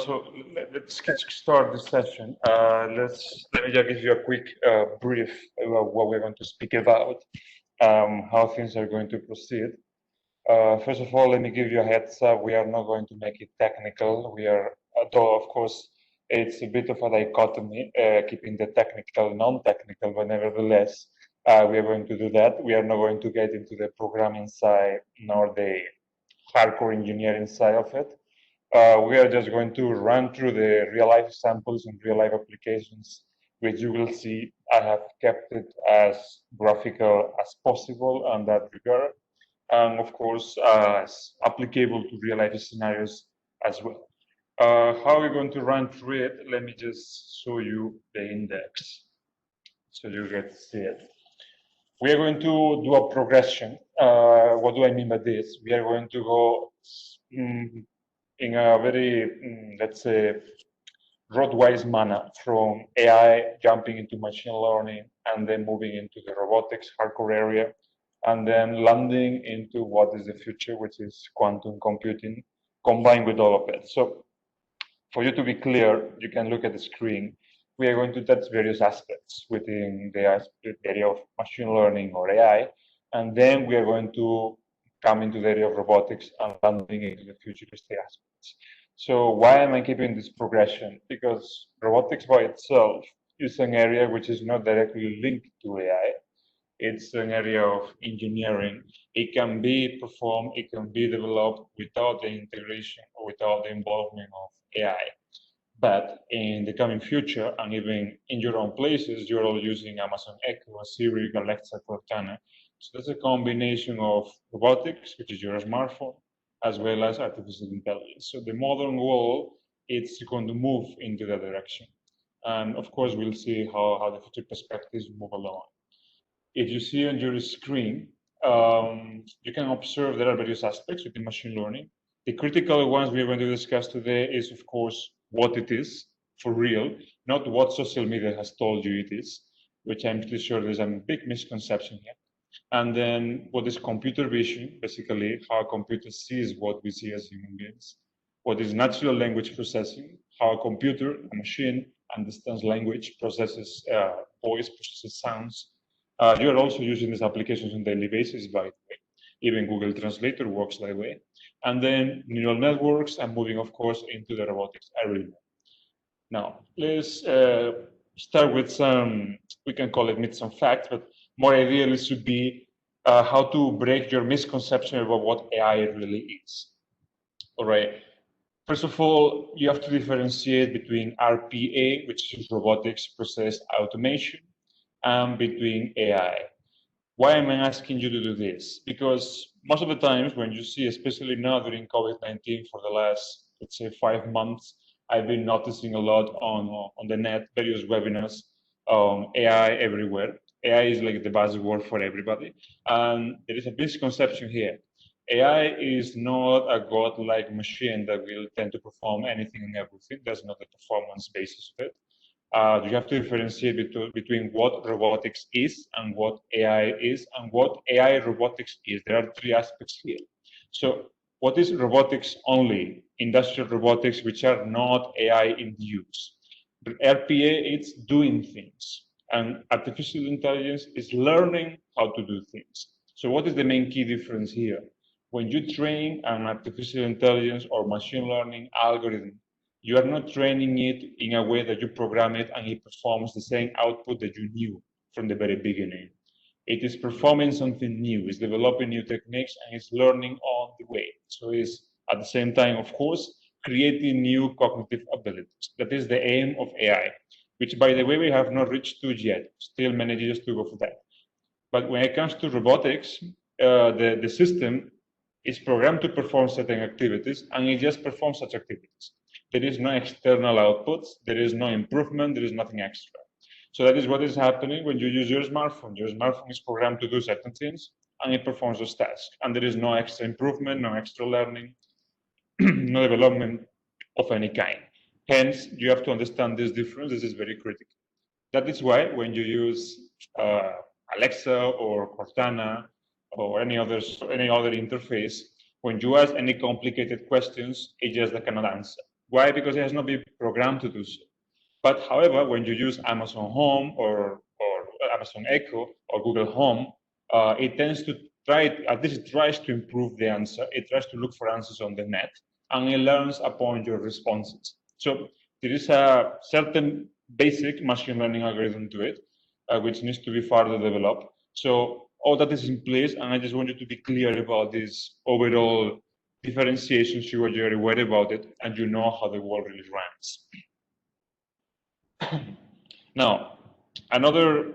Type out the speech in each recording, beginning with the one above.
Let's start the session. Let me just give you a quick brief about what we're going to speak about, how things are going to proceed. First of all, let me give you a heads up. We are not going to make it technical. Though of course, it's a bit of a dichotomy, keeping the technical, non-technical, but nevertheless, we are going to do that. We are not going to get into the programming side nor the hardcore engineering side of it. We are just going to run through the real-life samples and real-life applications, which you will see. I have kept it as graphical as possible on that regard, and of course, as applicable to real-life scenarios as well. How are we going to run through it? Let me just show you the index so you get to see it. We are going to do a progression. What do I mean by this? We are going to go in a very, let's say, roadwise manner from AI jumping into machine learning and then moving into the robotics hardcore area and then landing into what is the future, which is quantum computing combined with all of it. So for you to be clear, you can look at the screen. We are going to touch various aspects within the area of machine learning or AI, and then we are going to come into the area of robotics and landing into the futuristic aspects. So why am I keeping this progression? Because robotics by itself is an area which is not directly linked to AI. It's an area of engineering. It can be performed, it can be developed without the integration or without the involvement of AI. But in the coming future, and even in your own places, you're all using Amazon Echo, Siri, Alexa, Cortana. So that's a combination of robotics, which is your smartphone, as well as artificial intelligence. So the modern world, it's going to move into that direction. And of course, we'll see how the future perspectives move along. If you see on your screen, you can observe there are various aspects within machine learning. The critical ones we are going to discuss today is, of course, what it is for real, not what social media has told you it is, which I'm pretty sure there's a big misconception here. And then what is computer vision, basically how a computer sees what we see as human beings. What is natural language processing, how a computer, a machine, understands language, processes voice, processes sounds. You're also using these applications on a daily basis, by the way. Even Google Translator works that way. And then neural networks and moving, of course, into the robotics arena. Now, let's start with some, we can call it myths and facts, but more ideally should be how to break your misconception about what AI really is. All right. First of all, you have to differentiate between RPA, which is robotics process automation, and between AI. Why am I asking you to do this? Because most of the times when you see, especially now during COVID-19 for the last, let's say, 5 months, I've been noticing a lot on the net, various webinars, AI everywhere. AI is like the buzzword for everybody. And there is a misconception here. AI is not a godlike machine that will tend to perform anything and everything. That's not the performance basis of it. You have to differentiate between what robotics is and what AI is and what AI robotics is. There are 3 aspects here. So what is robotics only? Industrial robotics, which are not AI induced. RPA, it's doing things. And artificial intelligence is learning how to do things. So what is the main key difference here? When you train an artificial intelligence or machine learning algorithm, you are not training it in a way that you program it and it performs the same output that you knew from the very beginning. It is performing something new, it's developing new techniques, and it's learning on the way. So it's at the same time, of course, creating new cognitive abilities. That is the aim of AI, which, by the way, we have not reached to yet. Still many years to go for that. But when it comes to robotics, the system is programmed to perform certain activities, and it just performs such activities. There is no external outputs, there is no improvement, there is nothing extra. So that is what is happening when you use your smartphone. Your smartphone is programmed to do certain things, and it performs those tasks. And there is no extra improvement, no extra learning, no development of any kind. Hence, you have to understand this difference. This is very critical. That is why when you use Alexa or Cortana or any other interface, when you ask any complicated questions, it just cannot answer. Why? Because it has not been programmed to do so. But however, when you use Amazon Home or Amazon Echo or Google Home, it tends to try, at least it tries to improve the answer. It tries to look for answers on the net, and it learns upon your responses. So there is a certain basic machine learning algorithm to it, which needs to be further developed. So all that is in place, and I just want you to be clear about this overall differentiation, so you're aware about it, and you know how the world really runs. Now, another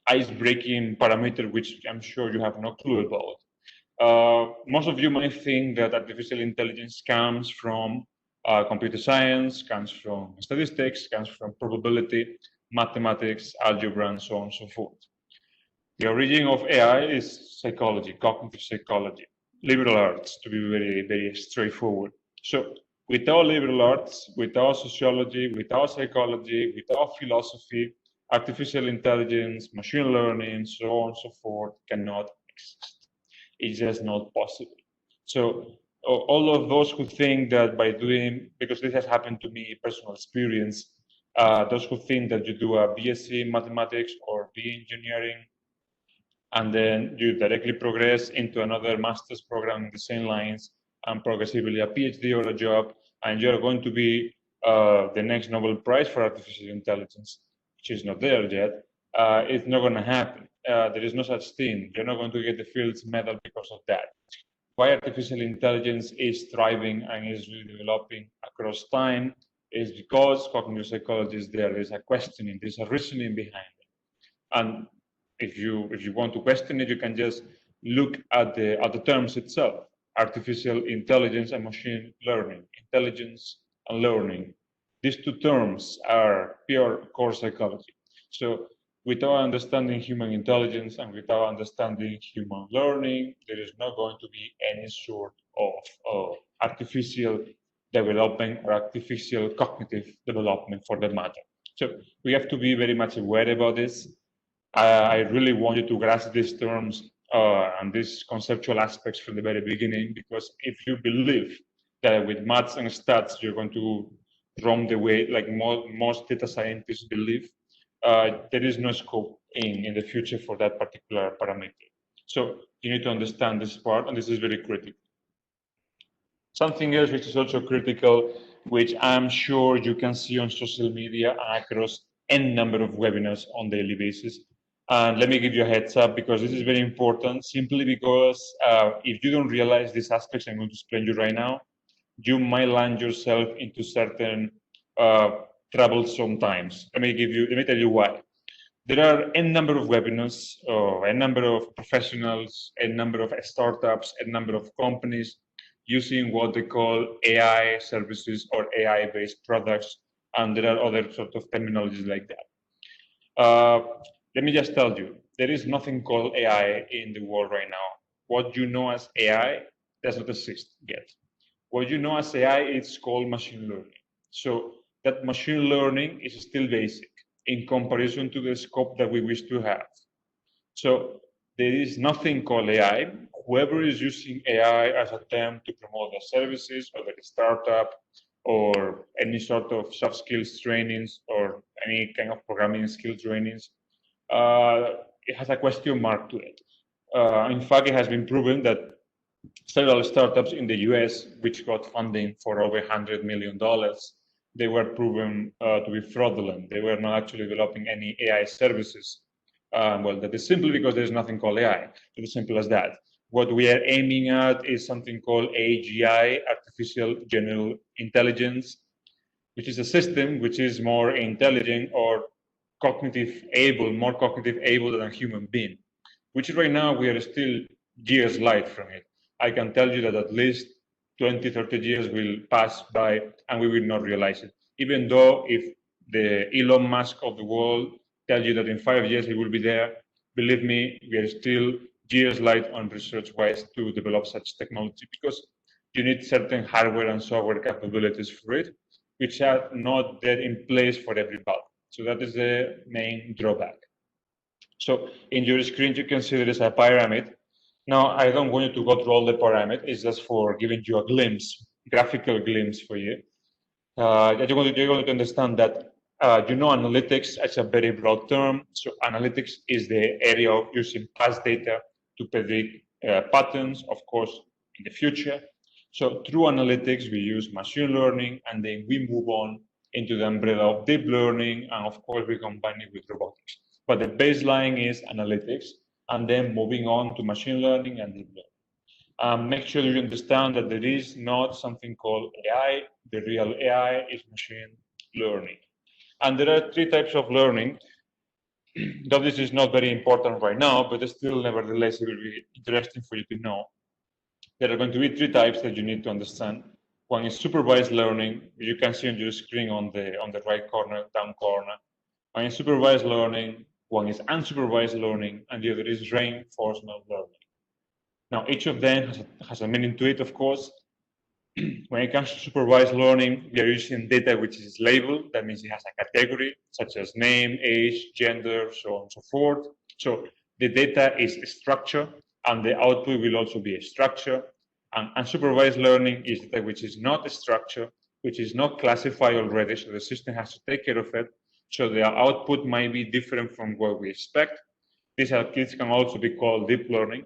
ice-breaking parameter, which I'm sure you have no clue about. Most of you might think that artificial intelligence comes from computer science, comes from statistics, comes from probability, mathematics, algebra, and so on and so forth. The origin of AI is psychology, cognitive psychology, liberal arts, to be very, very straightforward. So without liberal arts, without sociology, without psychology, without philosophy, artificial intelligence, machine learning, so on and so forth cannot exist. It's just not possible. So all of those who think that by doing, because this has happened to me, personal experience, those who think that you do a BSc in mathematics or B engineering, and then you directly progress into another master's program in the same lines, and progressively a PhD or a job, and you're going to be the next Nobel Prize for artificial intelligence, which is not there yet. It's not going to happen. There is no such thing. You're not going to get the Fields Medal because of that. Why artificial intelligence is thriving and is really developing across time is because cognitive psychology is there. There's a questioning, there's a reasoning behind it. And if you want to question it, you can just look at the terms itself: artificial intelligence and machine learning, intelligence and learning. These two terms are pure core psychology. So without understanding human intelligence and without understanding human learning, there is not going to be any sort of artificial development or artificial cognitive development for that matter. So we have to be very much aware about this. I really want you to grasp these terms and these conceptual aspects from the very beginning, because if you believe that with maths and stats you're going to roam the way like most data scientists believe, there is no scope in the future for that particular parameter. So you need to understand this part, and this is very critical. Something else which is also critical, which I'm sure you can see on social media across n number of webinars on daily basis. And let me give you a heads up, because this is very important, simply because if you don't realize these aspects I'm going to explain you right now, you might land yourself into certain troubles sometimes. Let me tell you why. There are n number of webinars, a number of professionals, a number of startups, a number of companies using what they call AI services or AI-based products, and there are other sort of terminologies like that. Let me just tell you, there is nothing called AI in the world right now. What you know as AI does not exist yet. What you know as AI is called machine learning. So that machine learning is still basic in comparison to the scope that we wish to have. So there is nothing called AI. Whoever is using AI as a term to promote their services or their startup or any sort of soft skills trainings or any kind of programming skill trainings, it has a question mark to it. In fact, it has been proven that several startups in the US, which got funding for over $100 million, they were proven to be fraudulent. They were not actually developing any AI services. Well, that is simply because there's nothing called AI. It's as simple as that. What we are aiming at is something called AGI, Artificial General Intelligence, which is a system which is more intelligent or more cognitive able than a human being, which right now we are still years light from it. I can tell you that at least 20, 30 years will pass by and we will not realize it. Even though if the Elon Musk of the world tell you that in 5 years he will be there, believe me, we are still years light on research-wise to develop such technology, because you need certain hardware and software capabilities for it, which are not there in place for everybody. So that is the main drawback. So in your screen, you can see there is a pyramid. Now, I don't want you to go through all the pyramid. It's just for giving you a glimpse, graphical glimpse for you. you're going to understand that analytics is a very broad term. So analytics is the area of using past data to predict patterns, of course, in the future. So through analytics, we use machine learning, and then we move on into the umbrella of deep learning, and of course, we combine it with robotics. But the baseline is analytics, and then moving on to machine learning and deep learning. Make sure you understand that there is not something called AI. The real AI is machine learning. And there are three types of learning. Though this is not very important right now, but still, nevertheless, it will be interesting for you to know. There are going to be three types that you need to understand. One is supervised learning. You can see on your screen on the right corner, down corner. One is supervised learning. One is unsupervised learning, and the other is reinforcement learning. Now, each of them has a meaning to it, of course. When it comes to supervised learning, we are using data which is labeled. That means it has a category, such as name, age, gender, so on and so forth. So the data is a structure, and the output will also be a structure. And unsupervised learning is data which is not a structure, which is not classified already, so the system has to take care of it. So the output might be different from what we expect. These can also be called deep learning.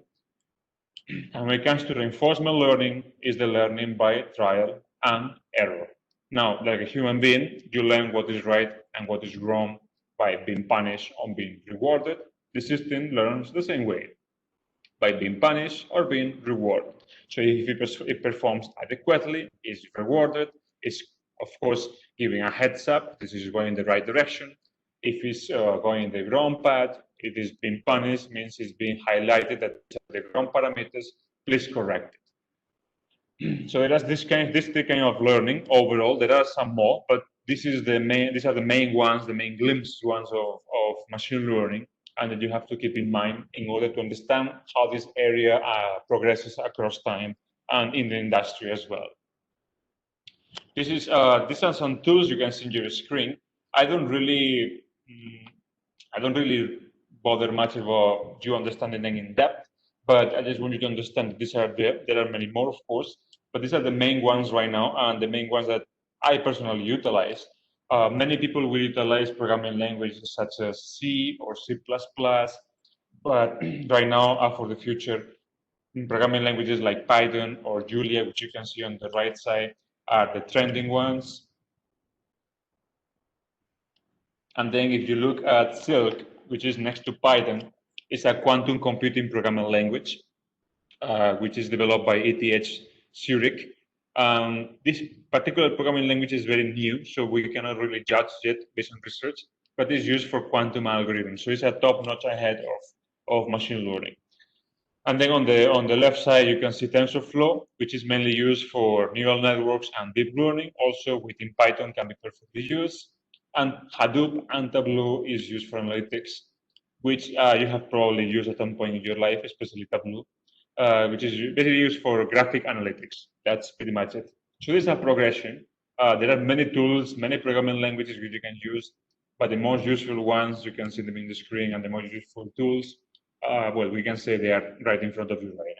And when it comes to reinforcement learning, is the learning by trial and error. Now, like a human being, you learn what is right and what is wrong by being punished or being rewarded. The system learns the same way, by being punished or being rewarded. So if it performs adequately, it's rewarded. It's, of course, giving a heads up, this is going in the right direction. If it's going in the wrong path, it is being punished, means it's being highlighted that the wrong parameters, please correct it. So there is this three kind of learning overall. There are some more, but these are the main ones, the main glimpse ones of machine learning, and that you have to keep in mind in order to understand how this area progresses across time and in the industry as well. These are some tools you can see on your screen. I don't really bother much about you understanding them in depth, but I just want you to understand that these are there. There are many more, of course, but these are the main ones right now, and the main ones that I personally utilize. Many people will utilize programming languages such as C or C++, but right now, for the future, programming languages like Python or Julia, which you can see on the right side, are the trending ones. And then if you look at Silk, which is next to Python, it's a quantum computing programming language, which is developed by ETH Zurich. This particular programming language is very new, so we cannot really judge it based on research, but it's used for quantum algorithms. So it's a top-notch ahead of machine learning. And then on the left side, you can see TensorFlow, which is mainly used for neural networks and deep learning. Also within Python can be perfectly used. And Hadoop and Tableau is used for analytics, which you have probably used at some point in your life, especially Tableau, which is basically used for graphic analytics. That's pretty much it. So this is a progression. There are many tools, many programming languages which you can use, but the most useful ones, you can see them in the screen, and the most useful tools, well, we can say they are right in front of you right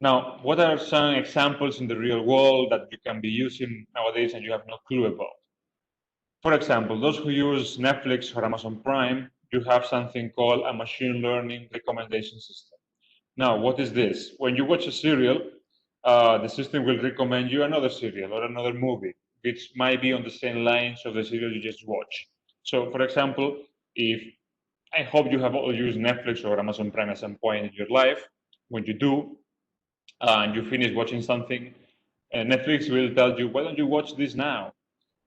now. Now, what are some examples in the real world that you can be using nowadays and you have no clue about? For example, those who use Netflix or Amazon Prime, you have something called a machine learning recommendation system. Now, what is this? When you watch a serial, the system will recommend you another serial or another movie, which might be on the same lines of the serial you just watched. So, for example, if I hope you have all used Netflix or Amazon Prime at some point in your life. When you do, and you finish watching something, Netflix will tell you, why don't you watch this now?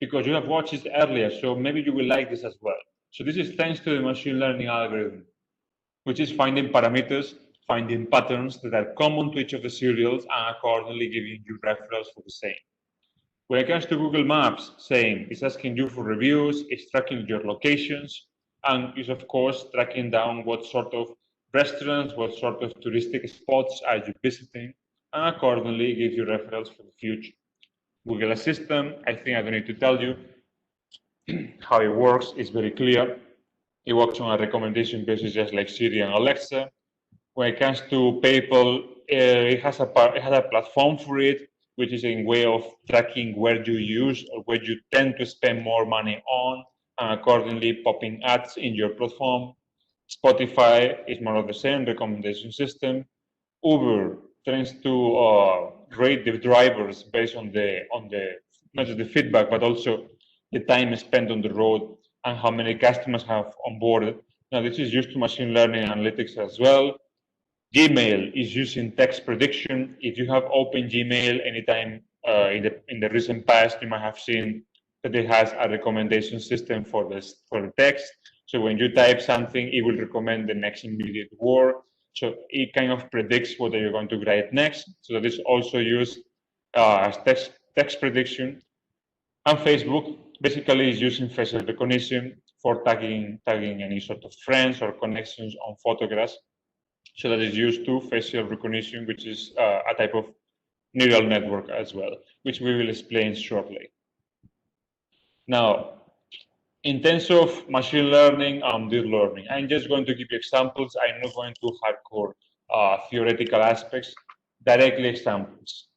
Because you have watched it earlier, so maybe you will like this as well. So this is thanks to the machine learning algorithm, which is finding parameters, finding patterns that are common to each of the serials, and accordingly giving you referrals for the same. When it comes to Google Maps, same. It's asking you for reviews, it's tracking your locations, and is of course tracking down what sort of restaurants, what sort of touristic spots are you visiting, and accordingly gives you referrals for the future. Google Assistant, I think I don't need to tell you how it works. It's very clear. It works on a recommendation basis, just like Siri and Alexa. When it comes to PayPal, it has a platform for it, which is a way of tracking where you use or where you tend to spend more money on, and accordingly popping ads in your platform. Spotify is more of the same recommendation system. Uber tends to rate the drivers based on the not just the feedback, but also the time spent on the road and how many customers have onboarded. Now, this is used to machine learning analytics as well. Gmail is using text prediction. If you have opened Gmail anytime in the recent past, you might have seen that it has a recommendation system for the text. So when you type something, it will recommend the next immediate word. So it kind of predicts what you're going to write next. So that is also used as text prediction. And Facebook basically is using facial recognition for tagging any sort of friends or connections on photographs. So that is used to facial recognition, which is a type of neural network as well, which we will explain shortly. Now, in terms of machine learning and deep learning, I'm just going to give you examples. I'm not going to hardcore theoretical aspects, directly examples.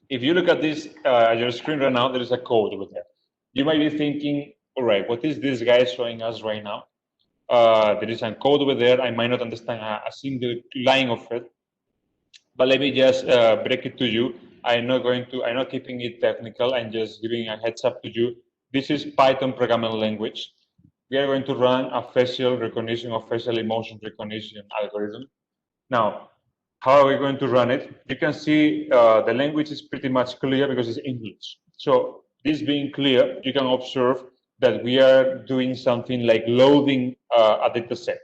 If you look at this, your screen right now, there is a code over there. You might be thinking, all right, what is this guy showing us right now? There is a code over there. I might not understand a single line of it, but let me just break it to you. I'm not keeping it technical. I'm just giving a heads up to you. This is Python programming language. We are going to run a facial recognition or facial emotion recognition algorithm. Now, how are we going to run it? You can see the language is pretty much clear because it's English. So this being clear, you can observe that we are doing something like loading a data set.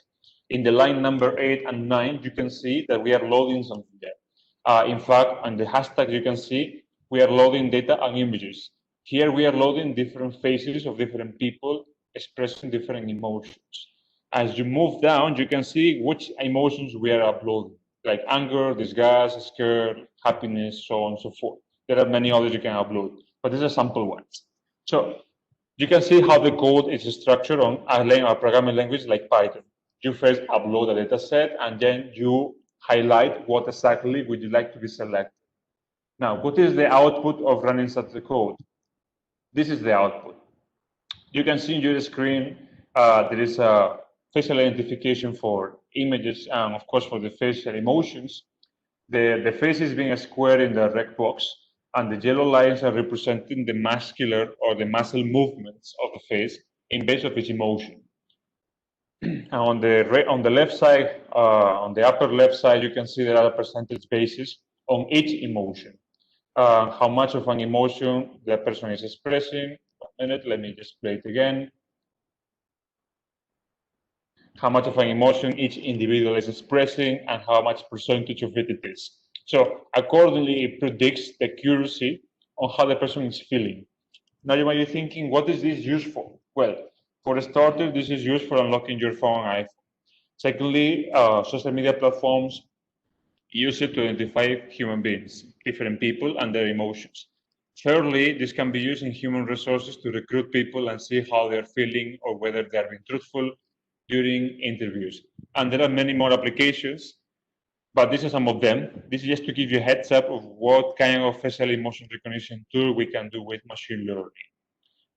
In the line number 8 and 9, you can see that we are loading something there. In fact, on the hashtag, you can see we are loading data and images. Here we are loading different faces of different people expressing different emotions. As you move down, you can see which emotions we are uploading, like anger, disgust, scared, happiness, so on and so forth. There are many others you can upload, but these are sample ones. So you can see how the code is structured on a programming language like Python. You first upload a data set, and then you highlight what exactly would you like to be selected. Now, what is the output of running such a code? This is the output. You can see on your screen, there is a facial identification for images and, of course, for the facial emotions. The face is being squared in the red box, and the yellow lines are representing the muscular or the muscle movements of the face in base of its emotion. On the left side, on the upper left side, you can see there are percentage bases on each emotion. How much of an emotion the person is expressing. 1 minute, let me just play it again. How much of an emotion each individual is expressing and how much percentage of it is. So accordingly, it predicts the accuracy on how the person is feeling. Now you might be thinking, what is this used for? Well, for a starter, this is used for unlocking your phone and iPhone. Secondly, social media platforms use it to identify human beings, different people and their emotions. Thirdly, this can be used in human resources to recruit people and see how they're feeling or whether they're being truthful during interviews. And there are many more applications, but these are some of them. This is just to give you a heads up of what kind of facial emotion recognition tool we can do with machine learning.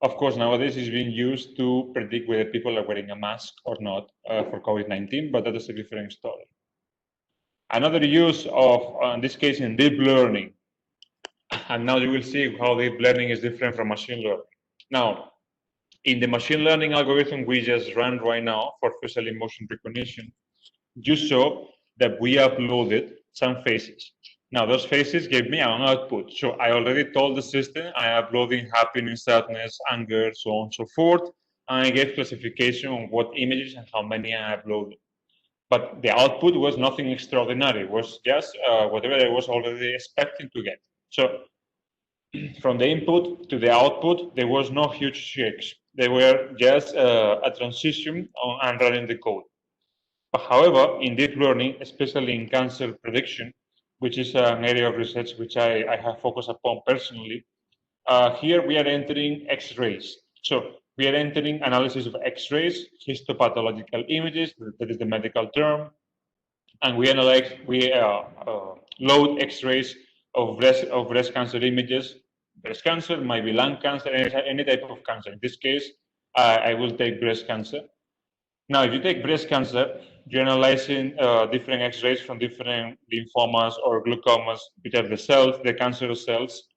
Of course, nowadays it's being used to predict whether people are wearing a mask or not for COVID-19, but that is a different story. Another use of, in this case, in deep learning, and now you will see how deep learning is different from machine learning. Now, in the machine learning algorithm we just ran right now for facial emotion recognition, you saw that we uploaded some faces. Now, those faces gave me an output. So I already told the system I am uploading happiness, sadness, anger, so on and so forth. And I gave classification on what images and how many I uploaded. But the output was nothing extraordinary. It was just whatever I was already expecting to get. So from the input to the output, there was no huge shakes. They were just a transition and running the code. However, in deep learning, especially in cancer prediction, which is an area of research which I have focused upon personally, here we are entering X-rays. So we are entering analysis of X-rays, histopathological images, that is the medical term, and we load X-rays of breast cancer images. Breast cancer might be lung cancer, any type of cancer. In this case, I will take breast cancer. Now, if you take breast cancer, you're analyzing different X-rays from different lymphomas or glaucomas, which are the cells, the cancerous cells,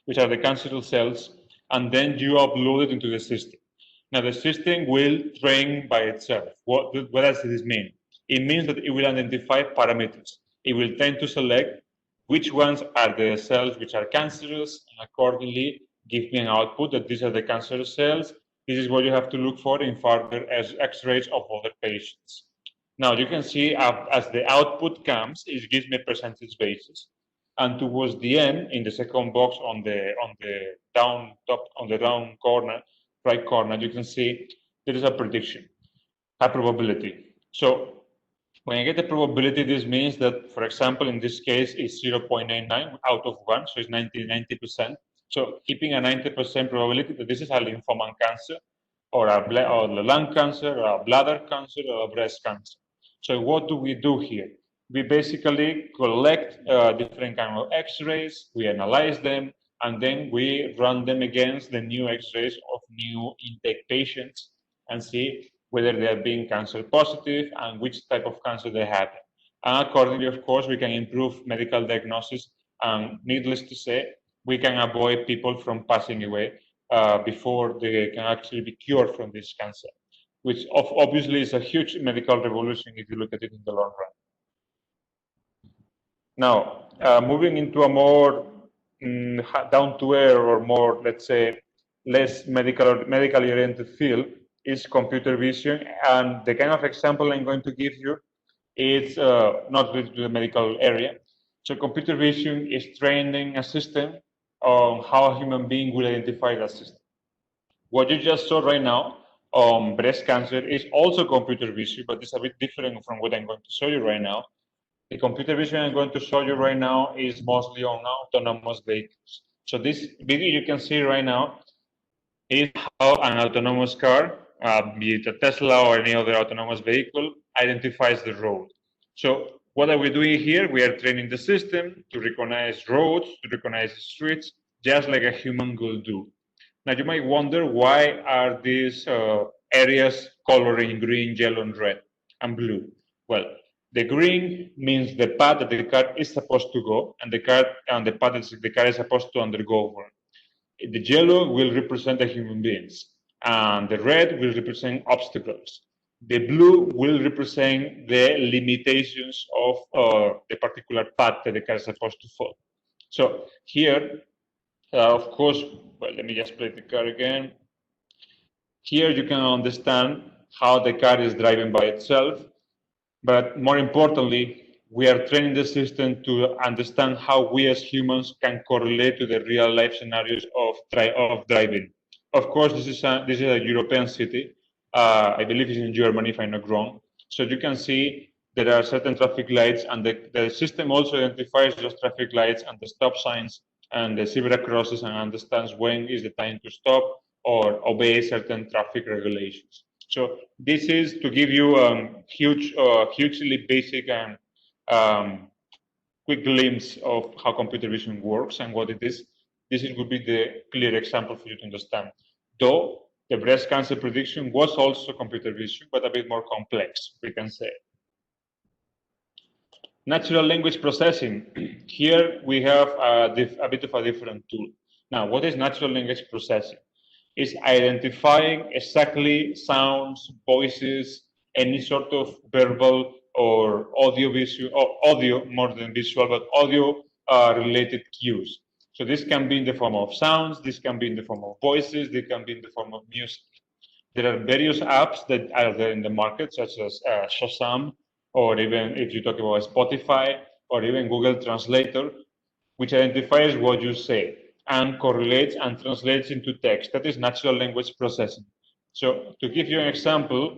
which are the cancerous cells, and then you upload it into the system. Now, the system will train by itself. What does this mean? It means that it will identify parameters. It will tend to select which ones are the cells which are cancerous, and accordingly give me an output that these are the cancerous cells. This is what you have to look for in further X-rays of other patients. Now you can see as the output comes, it gives me a percentage basis. And towards the end, in the second box on the down corner, right corner, you can see there is a prediction, a probability. So when I get the probability, this means that, for example, in this case, it's 0.99 out of 1, so it's 90%. So keeping a 90% probability that this is a lymphoma cancer, or a lung cancer, or a bladder cancer, or a breast cancer. So what do we do here? We basically collect different kind of X-rays, we analyze them, and then we run them against the new X-rays of new intake patients and see whether they are being cancer positive and which type of cancer they have. And accordingly, of course, we can improve medical diagnosis. And needless to say, we can avoid people from passing away before they can actually be cured from this cancer, which obviously is a huge medical revolution if you look at it in the long run. Now, moving into a more down to earth or more, let's say, less medically oriented field is computer vision. And the kind of example I'm going to give you is not related to the medical area. So computer vision is training a system on how a human being will identify that system. What you just saw right now on breast cancer is also computer vision, but it's a bit different from what I'm going to show you right now. The computer vision I'm going to show you right now is mostly on autonomous vehicles. So this video you can see right now is how an autonomous car, be it a Tesla or any other autonomous vehicle, identifies the road. So what are we doing here? We are training the system to recognize roads, to recognize streets, just like a human will do. Now you might wonder, why are these areas colored in green, yellow, and red, and blue? Well, the green means the path that the car is supposed to go, and the path that the car is supposed to undergo. The yellow will represent the human beings, and the red will represent obstacles. The blue will represent the limitations of the particular path that the car is supposed to follow. So here, of course, well, let me just play the car again. Here you can understand how the car is driving by itself, but more importantly, we are training the system to understand how we as humans can correlate to the real life scenarios of driving. Of course, this is a European city. I believe it's in Germany, if I'm not wrong. So you can see there are certain traffic lights, and the system also identifies those traffic lights and the stop signs and the zebra crosses, and understands when is the time to stop or obey certain traffic regulations. So this is to give you hugely basic and quick glimpse of how computer vision works and what it is. This would be the clear example for you to understand. Though the breast cancer prediction was also computer vision, but a bit more complex, we can say. Natural language processing. Here we have a bit of a different tool. Now, what is natural language processing? It's identifying exactly sounds, voices, any sort of verbal or audio visual, or audio more than visual, but audio related cues. So this can be in the form of sounds, this can be in the form of voices, this can be in the form of music. There are various apps that are there in the market, such as Shazam, or even if you talk about Spotify, or even Google Translator, which identifies what you say and correlates and translates into text. That is natural language processing. So to give you an example,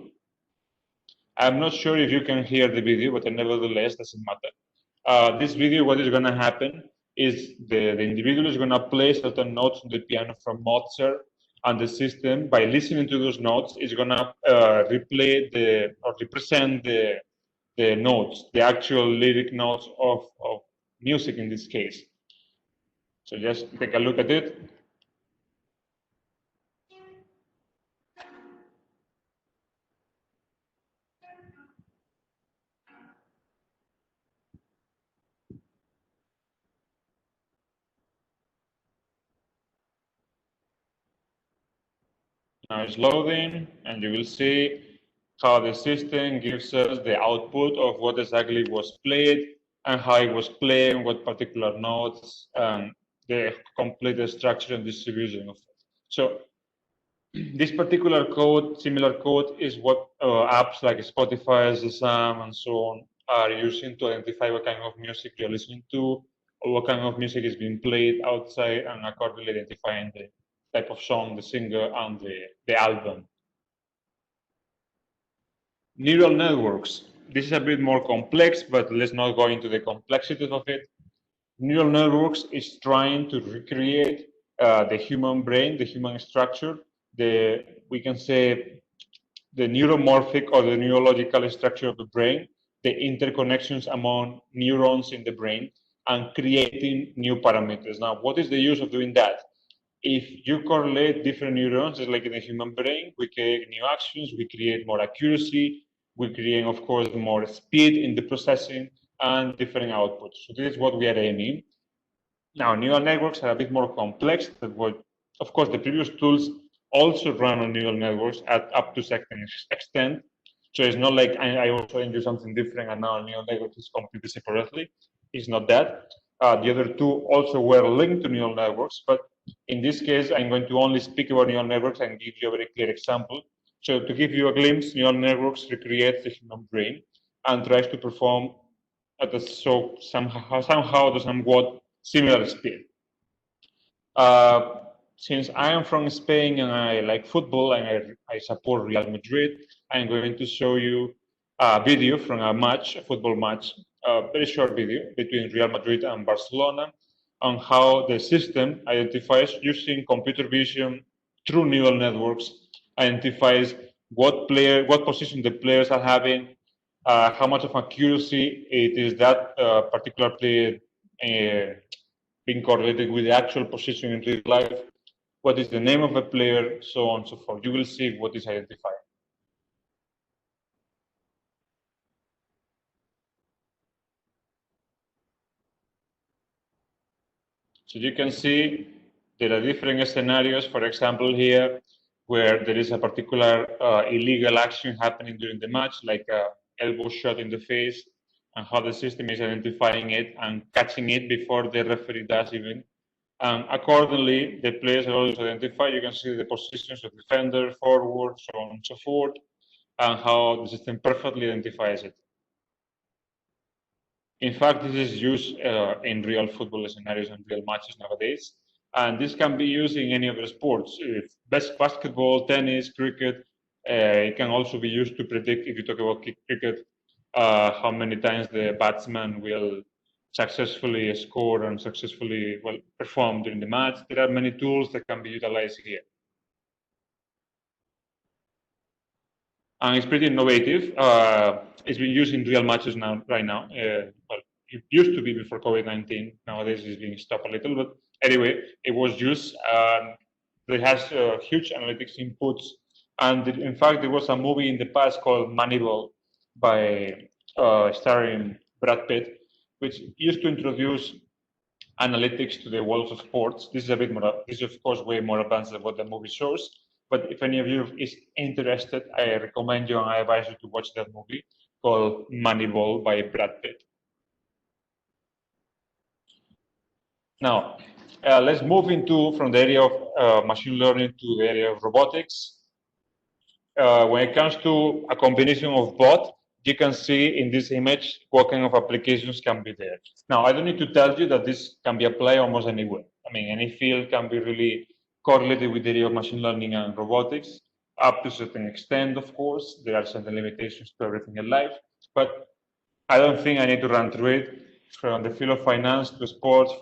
I'm not sure if you can hear the video, but nevertheless, doesn't matter. This video, what is going to happen is the individual is going to play certain notes on the piano from Mozart, and the system, by listening to those notes, is going to represent the notes, the actual lyric notes of music in this case. So just take a look at it. Now it's loading, and you will see how the system gives us the output of what exactly was played and how it was played, what particular notes, and the complete structure and distribution of it. So this particular code, similar code, is what apps like Spotify, Shazam, and so on are using to identify what kind of music you're listening to, or what kind of music is being played outside, and accordingly identifying the type of song, the singer, and the album. Neural networks. This is a bit more complex, but let's not go into the complexities of it. Neural networks is trying to recreate the human brain, the human structure, we can say the neuromorphic or the neurological structure of the brain, the interconnections among neurons in the brain, and creating new parameters. Now, what is the use of doing that? If you correlate different neurons, just like in the human brain, we create new actions, we create more accuracy, we create, of course, more speed in the processing and different outputs. So this is what we are aiming. Now, neural networks are a bit more complex than what, of course, the previous tools also run on neural networks at up to certain extent. So it's not like I also do something different and now neural networks is completely separately. It's not that. The other two also were linked to neural networks, but in this case, I'm going to only speak about neural networks and give you a very clear example. So to give you a glimpse, neural networks recreate the human brain and tries to perform at a somehow to somewhat similar speed. Uh, since I am from Spain and I like football and I support Real Madrid, I'm going to show you a video from a match, a football match, a very short video between Real Madrid and Barcelona on how the system identifies using computer vision through neural networks, identifies what position the players are having, how much of accuracy it is that particular player being correlated with the actual position in real life, what is the name of a player, so on and so forth. You will see what is identified. So you can see there are different scenarios, for example, here, where there is a particular illegal action happening during the match, like an elbow shot in the face, and how the system is identifying it and catching it before the referee does even. Accordingly, the players are always identified. You can see the positions of defender, forward, so on and so forth, and how the system perfectly identifies it. In fact, this is used in real football scenarios and real matches nowadays. And this can be used in any other sports. If basketball, tennis, cricket, it can also be used to predict, if you talk about cricket, how many times the batsman will successfully score and successfully perform during the match. There are many tools that can be utilized here. And it's pretty innovative. It's been used in real matches right now. Well, it used to be before COVID-19. Nowadays, it's being stopped a little, but anyway, it was used. It has huge analytics inputs, and in fact, there was a movie in the past called Moneyball, by starring Brad Pitt, which used to introduce analytics to the world of sports. This is a bit more, this is of course way more advanced than what the movie shows. But if any of you is interested, I recommend you and I advise you to watch that movie called Moneyball by Brad Pitt. Now, let's move into from the area of machine learning to the area of robotics. When it comes to a combination of both, you can see in this image what kind of applications can be there. Now, I don't need to tell you that this can be applied almost anywhere. I mean, any field can be really correlated with the area of machine learning and robotics, up to a certain extent, of course. There are certain limitations to everything in life, but I don't think I need to run through it. From the field of finance to sports,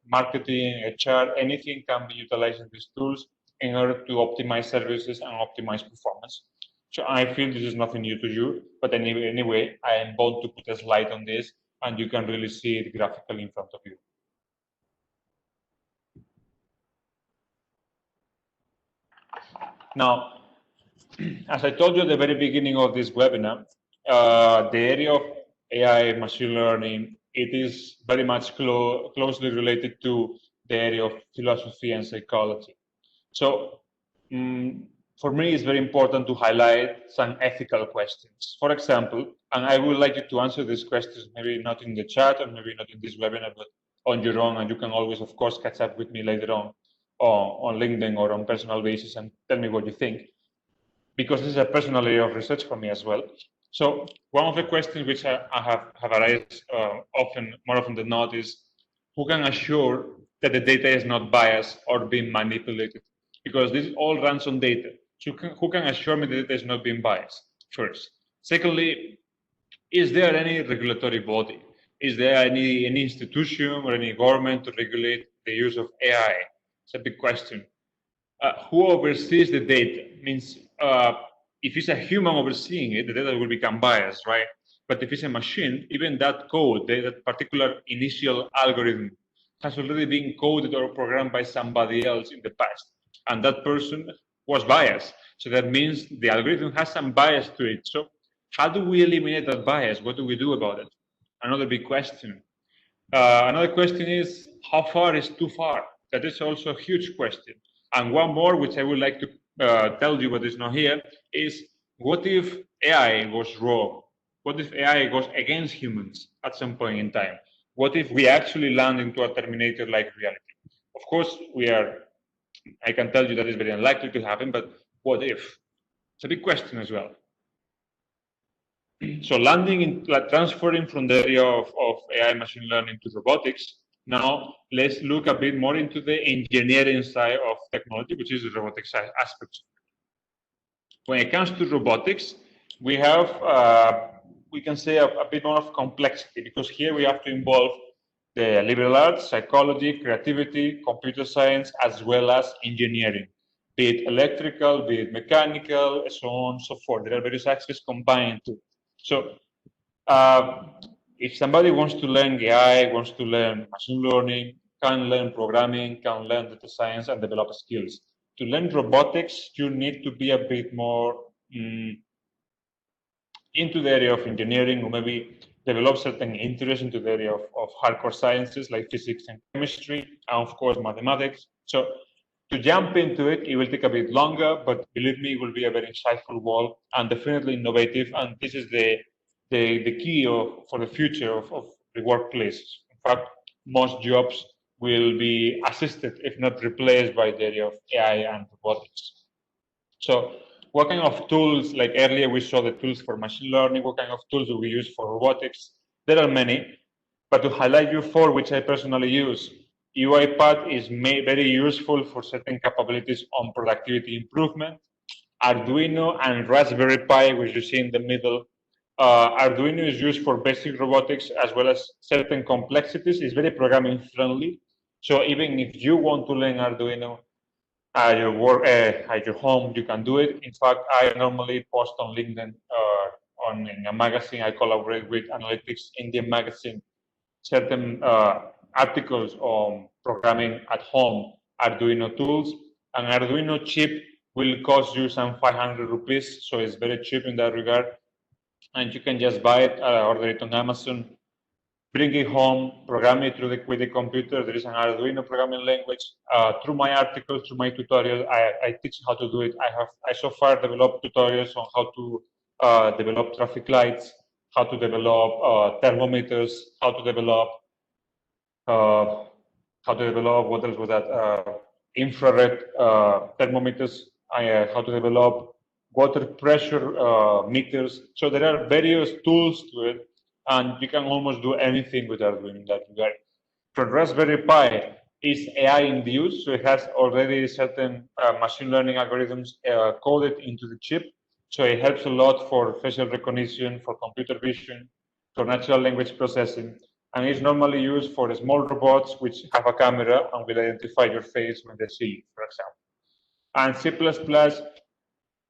marketing, HR, anything can be utilized in these tools in order to optimize services and optimize performance. So I feel this is nothing new to you, but anyway, I am bound to put a slide on this and you can really see it graphically in front of you. Now, as I told you at the very beginning of this webinar, the area of AI machine learning, it is very much closely related to the area of philosophy and psychology. So for me, it's very important to highlight some ethical questions. For example, and I would like you to answer these questions, maybe not in the chat or maybe not in this webinar, but on your own, and you can always, of course, catch up with me later on LinkedIn or on personal basis and tell me what you think, because this is a personal area of research for me as well. So one of the questions which I have arisen more often than not is, who can assure that the data is not biased or being manipulated? Because this all runs on data. So who can assure me that the data is not being biased, first? Secondly, is there any regulatory body? Is there any institution or any government to regulate the use of AI? It's a big question. Who oversees the data? Means if it's a human overseeing it, the data will become biased, right? But if it's a machine, even that code, that particular initial algorithm has already been coded or programmed by somebody else in the past, and that person was biased. So that means the algorithm has some bias to it. So how do we eliminate that bias? What do we do about it? Another big question. Another question is, how far is too far? That is also a huge question. And one more, which I would like to tell you, but is not here, is what if AI goes wrong? What if AI goes against humans at some point in time? What if we actually land into a Terminator-like reality? Of course, I can tell you that is very unlikely to happen, but what if? It's a big question as well. So transferring from the area of AI machine learning to robotics, now let's look a bit more into the engineering side of technology, which is the robotics aspect. When it comes to robotics, we have, we can say, a bit more of complexity, because here we have to involve the liberal arts, psychology, creativity, computer science, as well as engineering, be it electrical, be it mechanical, so on and so forth. There are various aspects combined too. So if somebody wants to learn AI, wants to learn machine learning, can learn programming, can learn data science and develop skills. To learn robotics, you need to be a bit more into the area of engineering, or maybe develop certain interest into the area of hardcore sciences like physics and chemistry, and of course mathematics. So to jump into it, it will take a bit longer, but believe me, it will be a very insightful world and definitely innovative. And this is the key for the future of the workplace. In fact, most jobs will be assisted, if not replaced, by the area of AI and robotics. So what kind of tools, like earlier we saw the tools for machine learning, what kind of tools do we use for robotics? There are many, but to highlight you four, which I personally use, UiPath is very useful for certain capabilities on productivity improvement. Arduino and Raspberry Pi, which you see in the middle. Arduino is used for basic robotics as well as certain complexities. It's very programming friendly. So even if you want to learn Arduino at your work, at your home, you can do it. In fact, I normally post on LinkedIn in a magazine. I collaborate with Analytics Indian magazine, certain articles on programming at home Arduino tools. An Arduino chip will cost you some 500 rupees, so it's very cheap in that regard. And you can just buy it, order it on Amazon, bring it home, program it with the computer. There is an Arduino programming language. Through my articles, through my tutorials, I teach how to do it. I so far developed tutorials on how to develop traffic lights, how to develop thermometers, how to develop what else was that? Infrared thermometers, how to develop water pressure meters. So there are various tools to it, and you can almost do anything with Arduino in that regard. For Raspberry Pi is AI induced, so it has already certain machine learning algorithms coded into the chip. So it helps a lot for facial recognition, for computer vision, for natural language processing. And it's normally used for small robots which have a camera and will identify your face when they see you, for example. And C++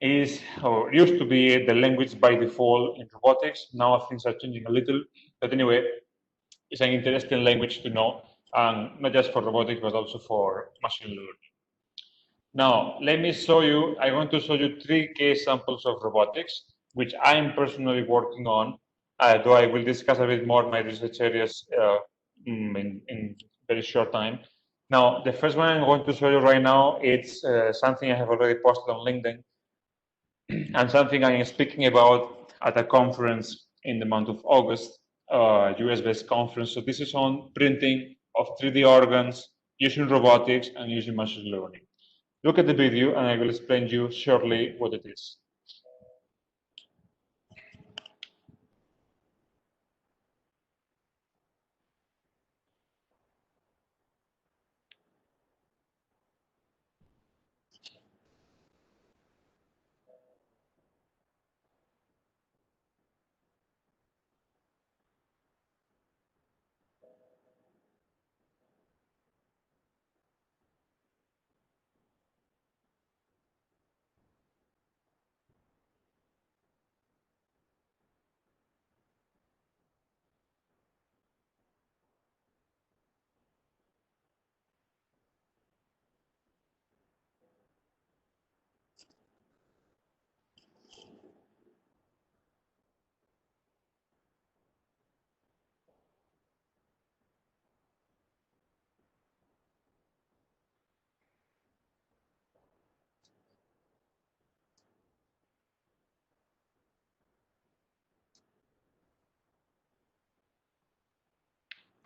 is, or used to be, the language by default in robotics. Now things are changing a little. But anyway, It's an interesting language to know, and not just for robotics, but also for machine learning. Now, let me show you, I want to show you 3 case samples of robotics, which I'm personally working on, though I will discuss a bit more my research areas in very short time. Now, the first one I'm going to show you right now, it's something I have already posted on LinkedIn, and something I am speaking about at a conference in the month of August, US-based conference. So this is on printing of 3D organs using robotics and using machine learning. Look at the video and I will explain you shortly what it is.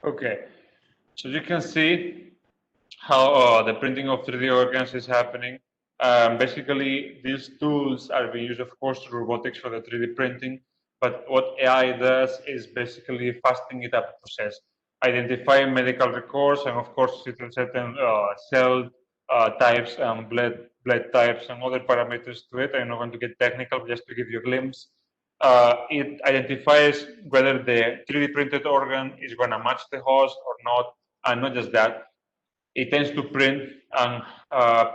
Okay, so you can see how the printing of 3D organs is happening. Basically, these tools are being used, of course, to robotics for the 3D printing. But what AI does is basically fasting it up process, identifying medical records, and of course, certain cell types and blood types and other parameters to it. I'm not going to get technical, just to give you a glimpse. It identifies whether the 3D printed organ is going to match the host or not, and not just that, it tends to print and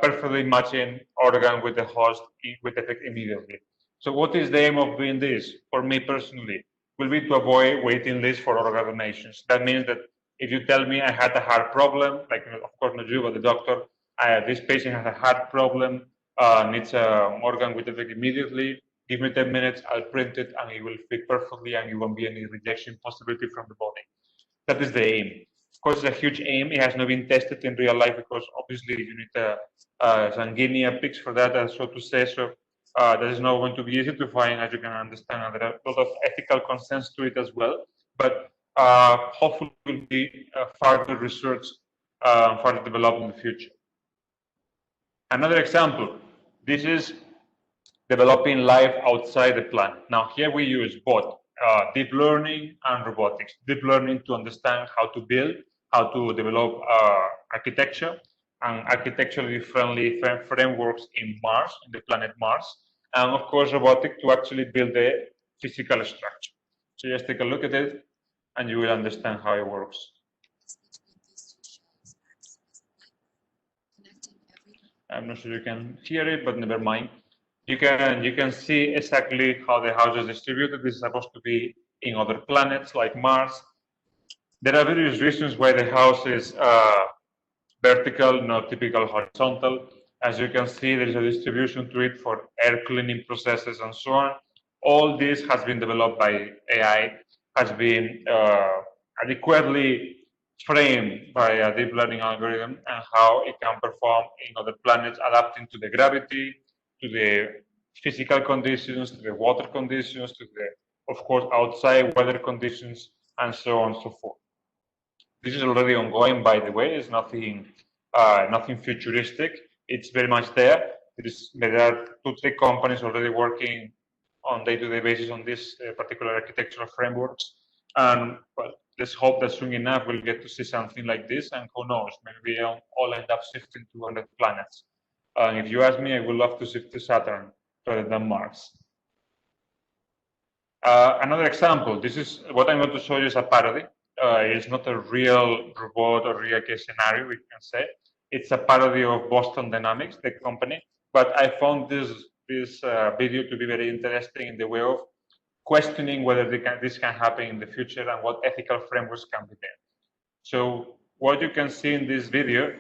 perfectly matching organ with the host with effect immediately. So what is the aim of doing this? For me personally, will be to avoid waiting lists for organ donations. That means that if you tell me I had a heart problem, like of course not you, but the doctor, this patient has a heart problem, needs an organ with effect immediately, give me 10 minutes, I'll print it and it will fit perfectly and it won't be any rejection possibility from the body. That is the aim. Of course, it's a huge aim. It has not been tested in real life because obviously you need some guinea pigs for that, so to say. So that is not going to be easy to find, as you can understand. And there are a lot of ethical concerns to it as well. But hopefully, will be further research, further developed in the future. Another example. This is developing life outside the plant. Now, here we use both deep learning and robotics. Deep learning to understand how to build, how to develop architecture, and architecturally friendly frameworks in Mars, in the planet Mars, and of course, robotic to actually build the physical structure. So just take a look at it, and you will understand how it works. I'm not sure you can hear it, but never mind. You can see exactly how the house is distributed. This is supposed to be in other planets like Mars. There are various reasons why the house is vertical, not typical horizontal. As you can see, there is a distribution to it for air cleaning processes and so on. All this has been developed by AI, has been adequately framed by a deep learning algorithm and how it can perform in other planets, adapting to the gravity, to the physical conditions, to the water conditions, to the, of course, outside weather conditions, and so on and so forth. This is already ongoing, by the way. It's nothing futuristic. It's very much there. There are 2-3 companies already working on day-to-day basis on this particular architectural frameworks. And well, let's hope that soon enough we'll get to see something like this. And who knows, maybe we all end up shifting to other planets. And if you ask me, I would love to shift to Saturn rather than Mars. Another example, this is what I'm going to show you is a parody. It's not a real robot or real case scenario, we can say. It's a parody of Boston Dynamics, the company. But I found this video to be very interesting in the way of questioning whether this can happen in the future and what ethical frameworks can be there. So what you can see in this video,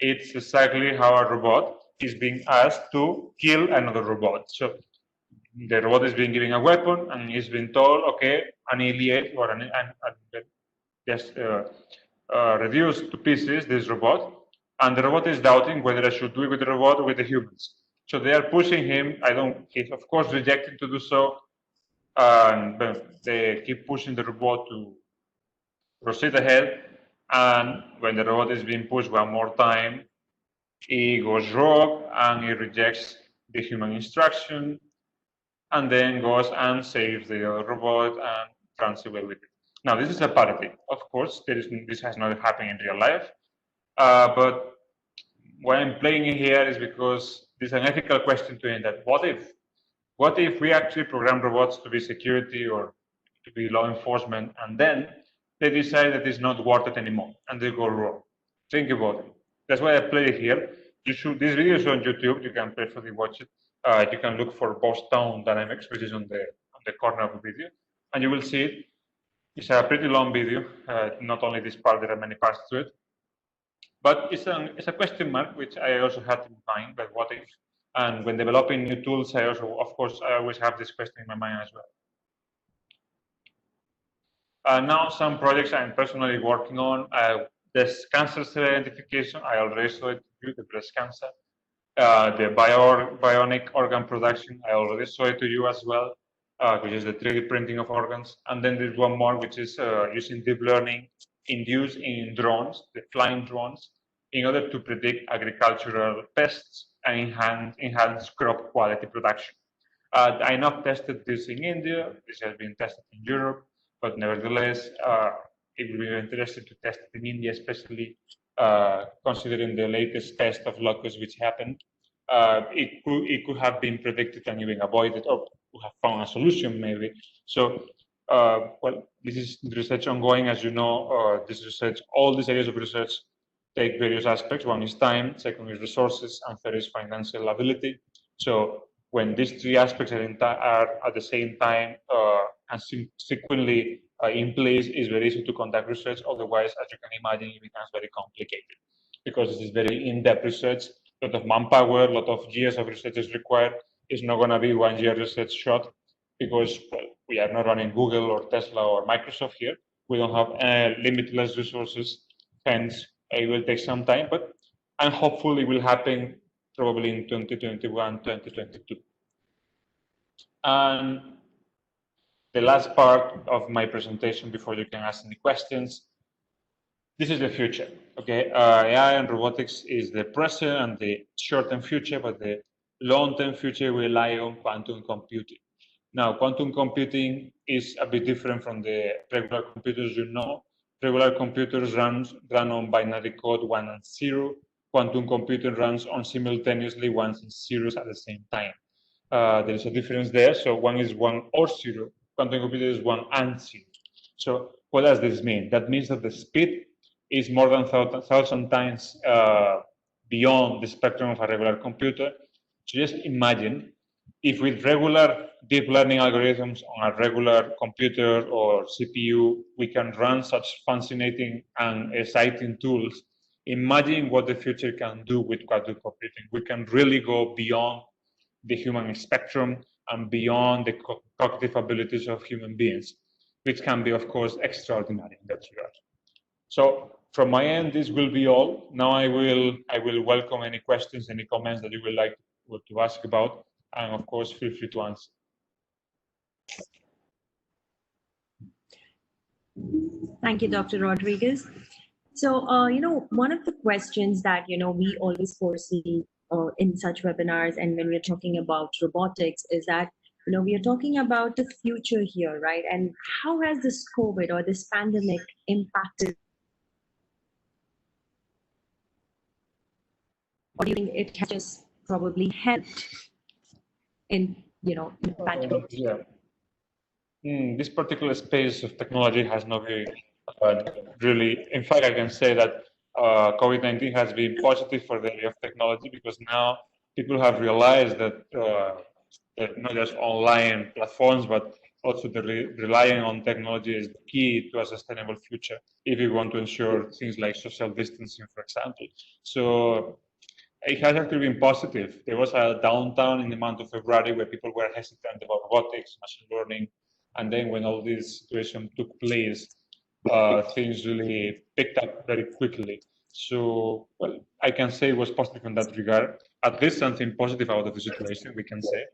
it's exactly how a robot is being asked to kill another robot. So the robot is being given a weapon and is being told, okay, annihilate or just reduce to pieces this robot. And the robot is doubting whether I should do it with the robot or with the humans. So they are pushing him. He's of course rejecting to do so. And they keep pushing the robot to proceed ahead. And when the robot is being pushed one more time, he goes rogue and he rejects the human instruction and then goes and saves the other robot and runs away with it. Now, this is a parody. Of course, this has not happened in real life. But why I'm playing it here is because there's an ethical question to end that what if we actually program robots to be security or to be law enforcement, and then they decide that it's not worth it anymore, and they go wrong? Think about it. That's why I play it here. This video is on YouTube. You can perfectly watch it. You can look for Boston Dynamics, which is on the corner of the video, and you will see it. It's a pretty long video. Not only this part, there are many parts to it. But it's a question mark, which I also had in mind, but what if? And when developing new tools, I always have this question in my mind as well. Now, some projects I'm personally working on, there's cancer cell identification. I already saw it, the breast cancer. The bionic organ production, I already saw it to you as well, which is the 3D printing of organs. And then there's one more, which is using deep learning induced in drones, the flying drones, in order to predict agricultural pests and enhance crop quality production. I not tested this in India. This has been tested in Europe, but nevertheless, it would be interesting to test it in India, especially considering the latest test of locusts which happened. It could have been predicted and even avoided, or could have found a solution maybe. So, well, this is research ongoing, as you know. This research, all these areas of research take various aspects. One is time, second is resources, and third is financial ability. So when these three aspects are at the same time and sequentially in place, it's very easy to conduct research. Otherwise, as you can imagine, it becomes very complicated because this is very in-depth research. A lot of manpower, a lot of years of research is required. It's not going to be 1 year research shot because we are not running Google or Tesla or Microsoft here. We don't have limitless resources. Hence, it will take some time, but and hopefully it will happen probably in 2021, 2022. And the last part of my presentation before you can ask any questions, this is the future, okay? AI and robotics is the present and the short-term future, but the long-term future will rely on quantum computing. Now, quantum computing is a bit different from the regular computers, you know. Regular computers run on binary code 1 and 0. Quantum computing runs on simultaneously ones and zeros at the same time. There is a difference there. So one is 1 or 0. Quantum computer is 1 and 0. So what does this mean? That means that the speed is more than 1,000 times beyond the spectrum of a regular computer. So just imagine if with regular deep learning algorithms on a regular computer or CPU, we can run such fascinating and exciting tools. Imagine what the future can do with quantum computing. We can really go beyond the human spectrum and beyond the cognitive abilities of human beings, which can be, of course, extraordinary in that regard. So from my end, this will be all. Now I will welcome any questions, any comments that you would like to ask about, and of course, feel free to answer. Thank you, Dr. Rodriguez. So, one of the questions that, we always foresee in such webinars and when we're talking about robotics is that, we are talking about the future here, right? And how has this COVID or this pandemic impacted? Or do you think it has just probably helped in, the pandemic? Yeah. This particular space of technology has not really, in fact, I can say that COVID-19 has been positive for the area of technology because now people have realized that not just online platforms, but also relying on technology is key to a sustainable future if you want to ensure things like social distancing, for example. So it has actually been positive. There was a downturn in the month of February where people were hesitant about robotics, machine learning, and then when all this situation took place, things really picked up very quickly. So, well, I can say it was positive in that regard. At least something positive out of the situation, we can say.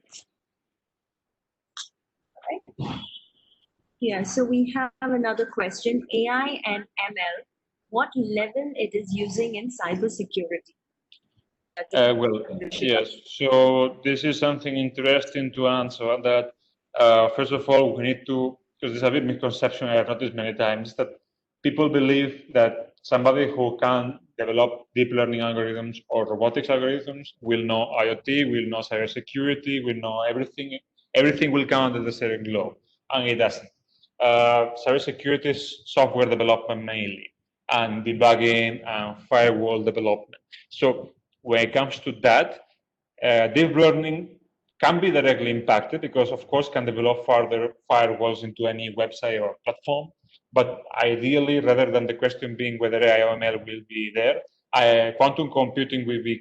Yeah, so we have another question. AI and ML, what level it is using in cybersecurity? Well, yes. So this is something interesting to answer. That first of all, we need to, because there's a bit misconception I have noticed many times that people believe that somebody who can develop deep learning algorithms or robotics algorithms will know IoT, will know cybersecurity, will know everything. Everything will come under the same globe, and it doesn't. Cybersecurity is software development mainly, and debugging and firewall development. So when it comes to that, deep learning can be directly impacted because, of course, can develop further firewalls into any website or platform. But ideally, rather than the question being whether AI or ML will be there, quantum computing will be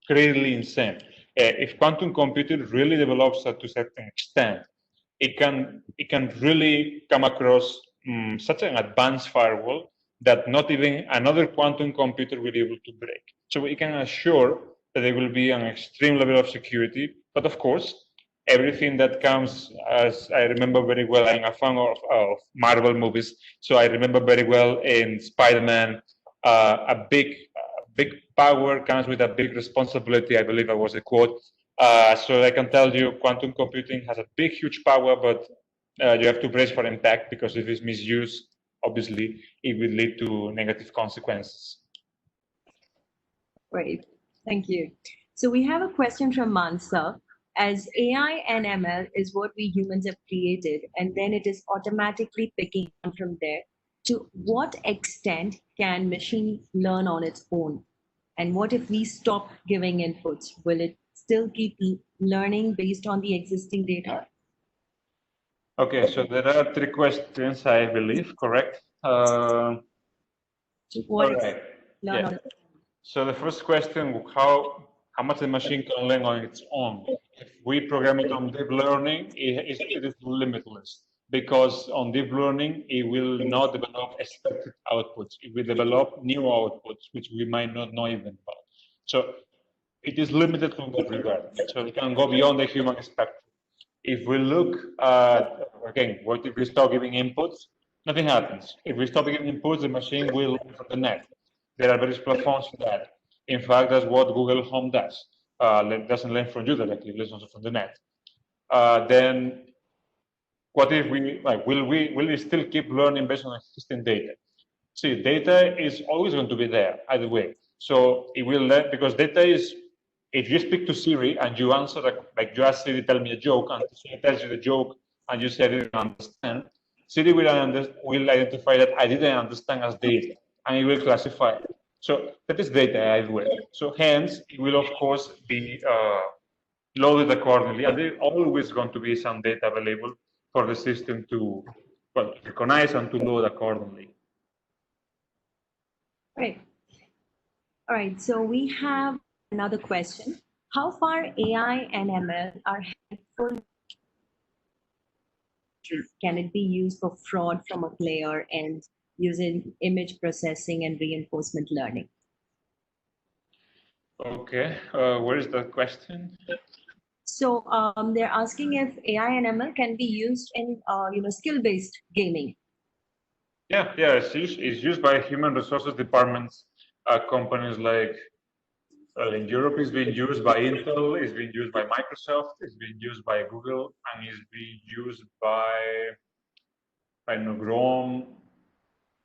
clearly insane. If quantum computing really develops to a certain extent, it can really come across such an advanced firewall that not even another quantum computer will be able to break. So we can assure that there will be an extreme level of security. But of course, everything that comes, as I remember very well, I'm a fan of Marvel movies, so I remember very well in Spider-Man, a big power comes with a big responsibility, I believe that was the quote. So I can tell you quantum computing has a big, huge power, but you have to brace for impact because if it's misused, obviously, it will lead to negative consequences. Great, thank you. So we have a question from Mansa. As AI and ML is what we humans have created, and then it is automatically picking up from there, to what extent can machine learn on its own? And what if we stop giving inputs? Will it still keep learning based on the existing data? Okay, so there are three questions, I believe, correct? To what All extent right. learn Yeah. on its own? So the first question, how much the machine can learn on its own? If we program it on deep learning, it is limitless because on deep learning, it will not develop expected outputs. It will develop new outputs, which we might not know even about. So it is limited from that regard. So it can go beyond the human spectrum. If we look at, again, what if we stop giving inputs? Nothing happens. If we stop giving inputs, the machine will learn from the net. There are various platforms for that. In fact, that's what Google Home does. It doesn't learn from you directly, it learns also from the net. Then what if we, like, will we still keep learning based on existing data? See, data is always going to be there either way. So it will learn because data is, if you speak to Siri and you answer, like you ask Siri, tell me a joke, and Siri tells you the joke, and you say I didn't understand, Siri will identify that I didn't understand as data, and it will classify it. So that is data either way. So hence, it will of course be loaded accordingly, and there's always going to be some data available for the system to, well, recognize and to load accordingly. Right. All right, so we have another question. How far AI and ML are helpful? Can it be used for fraud from a player and using image processing and reinforcement learning? Okay, where is the question? So they're asking if AI and ML can be used in skill-based gaming. Yeah, it's used by human resources departments, companies like, well, in Europe it's being used by Intel, it's being used by Microsoft, it's being used by Google, and it's being used by Nogrom,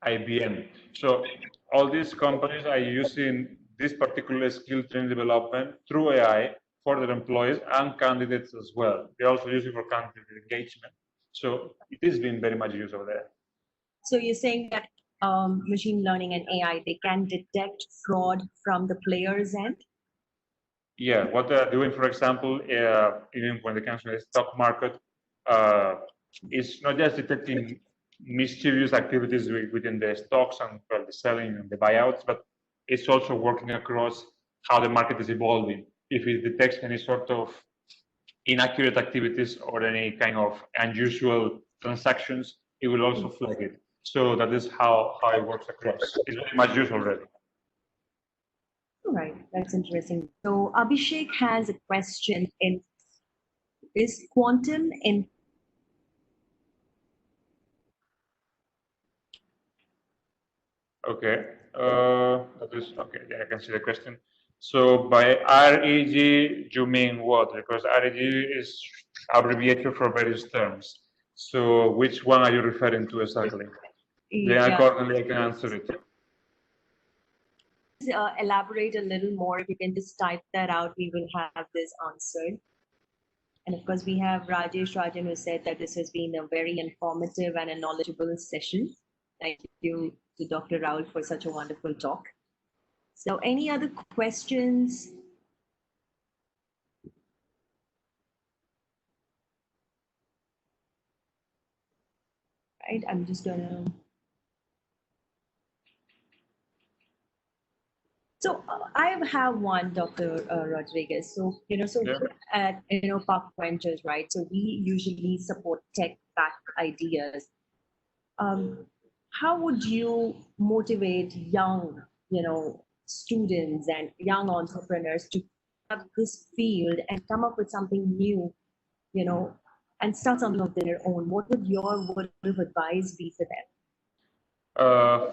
IBM. So all these companies are using this particular skill training development through AI for their employees and candidates as well. They also use it for candidate engagement. So it is being very much used over there. So you're saying that machine learning and AI, they can detect fraud from the player's end? Yeah, what they're doing, for example, even when it comes to the stock market, is not just detecting mischievous activities within the stocks and well, the selling and the buyouts, but it's also working across how the market is evolving. If it detects any sort of inaccurate activities or any kind of unusual transactions, it will also flag it. So that is how it works across. It's very much used already. All right, that's interesting. So Abhishek has a question in, is quantum in Okay. That is okay. Yeah, I can see the question. So by REG, you mean what? Because REG is abbreviated for various terms. So which one are you referring to exactly? Then accordingly, I can answer it. Elaborate a little more? If you can just type that out, we will have this answered. And of course, we have Rajesh Rajan, who said that this has been a very informative and a knowledgeable session. Thank you to Dr. Raul for such a wonderful talk. So any other questions? Right, I'm just gonna. So I have one, Dr. Rodriguez. So, Yeah. at Innopark Ventures, right? So we usually support tech-backed ideas. How would you motivate young, students and young entrepreneurs to have this field and come up with something new, and start something of their own? What would your word of advice be for them?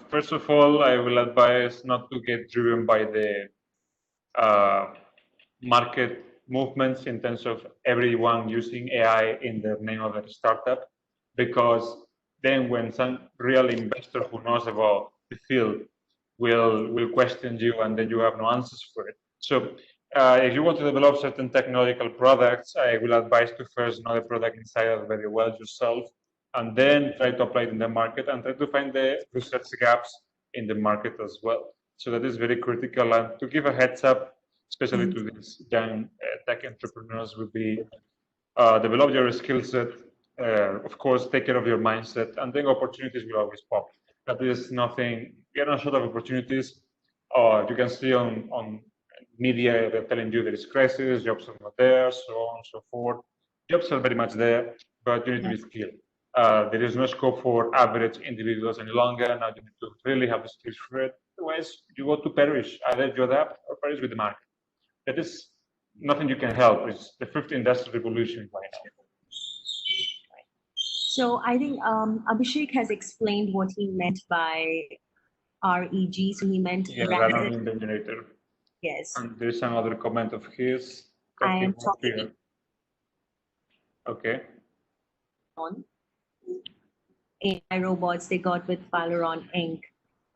First of all, I will advise not to get driven by the market movements in terms of everyone using AI in the name of a startup, because then when some real investor who knows about the field will question you, and then you have no answers for it. So if you want to develop certain technological products, I will advise to first know the product inside out very well yourself, and then try to apply it in the market and try to find the research gaps in the market as well. So that is very critical. And to give a heads up, especially to these young tech entrepreneurs, would be develop your skill set, of course, take care of your mindset, and then opportunities will always pop. That is nothing, you're not short of opportunities. You can see on media, they're telling you there is crisis, jobs are not there, so on and so forth. Jobs are very much there, but you need to be skilled. There is no scope for average individuals any longer. Now you need to really have the skills for it. Otherwise, you go to perish. Either you adapt or perish with the market. That is nothing you can help. It's the fifth industrial revolution right now. So I think Abhishek has explained what he meant by REG. So he meant random in the generator. Yes. And there's another comment of his. I am talking. Okay. On AI robots they got with Palaron Inc.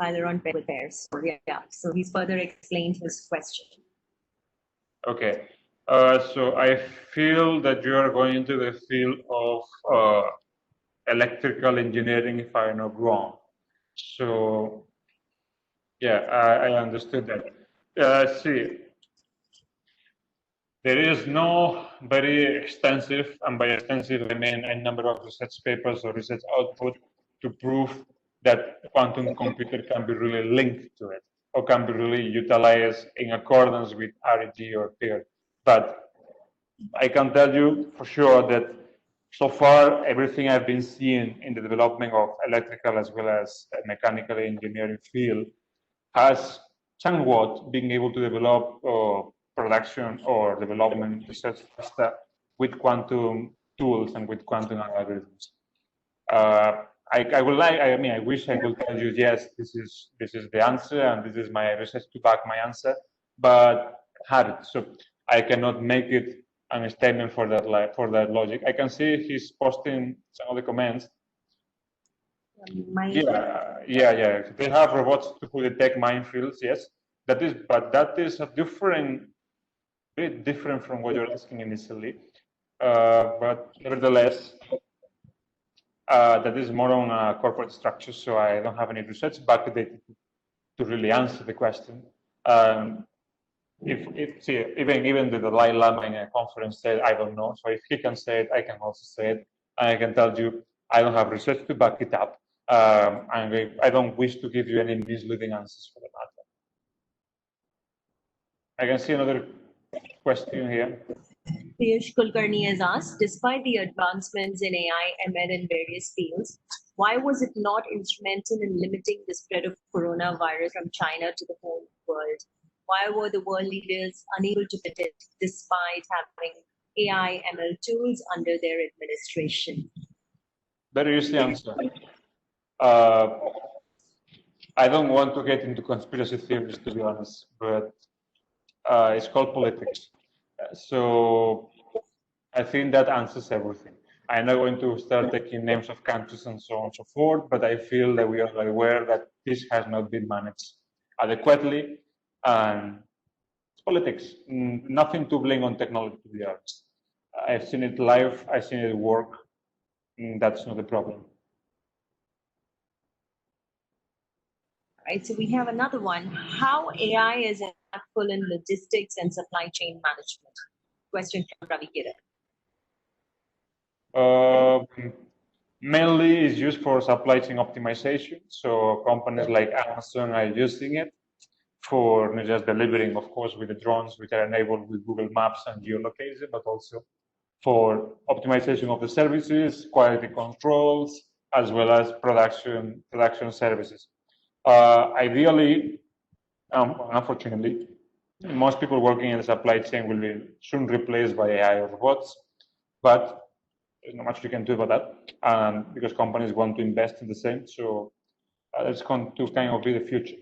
Palaron repairs. So, yeah. So he's further explained his question. Okay. So I feel that you are going into the field of electrical engineering, if I'm not wrong. So yeah, I understood that. See, there is no very extensive, and by extensive I mean a number of research papers or research output to prove that a quantum computer can be really linked to it or can be really utilized in accordance with REG or PEER. But I can tell you for sure that so far everything I've been seeing in the development of electrical as well as mechanical engineering field has somewhat been able to develop production or development research with quantum tools and with quantum algorithms. I wish I could tell you, yes, this is the answer and this is my research to back my answer, but haven't. So I cannot make it a statement for that logic. I can see he's posting some of the comments. Yeah. They have robots who detect minefields. Yes, but that is a bit different from what you're asking initially. But nevertheless, that is more on a corporate structure, so I don't have any research backdated to really answer the question. Even the Dalai Lama in a conference said, I don't know. So if he can say it, I can also say it. I can tell you, I don't have research to back it up. And I don't wish to give you any misleading answers for the matter. I can see another question here. Piyush Kulkarni has asked, despite the advancements in AI, ML in various fields, why was it not instrumental in limiting the spread of coronavirus from China to the whole world? Why were the world leaders unable to predict despite having AI, ML tools under their administration? Very easy answer. Uh, I don't want to get into conspiracy theories, to be honest, but it's called politics. So I think that answers everything. I'm not going to start taking names of countries and so on and so forth, but I feel that we are aware that this has not been managed adequately, and it's politics. Nothing to blame on technology, to be honest. I've seen it live, I've seen it work. That's not the problem. Right, so we have another one. How AI is impactful in logistics and supply chain management? Question from Ravi Kiran. Mainly is used for supply chain optimization. So companies like Amazon are using it for not just delivering, of course, with the drones, which are enabled with Google Maps and geolocation, but also for optimization of the services, quality controls, as well as production services. Ideally, unfortunately, most people working in the supply chain will be soon replaced by AI or robots, but there's not much you can do about that because companies want to invest in the same. So it's going to kind of be the future.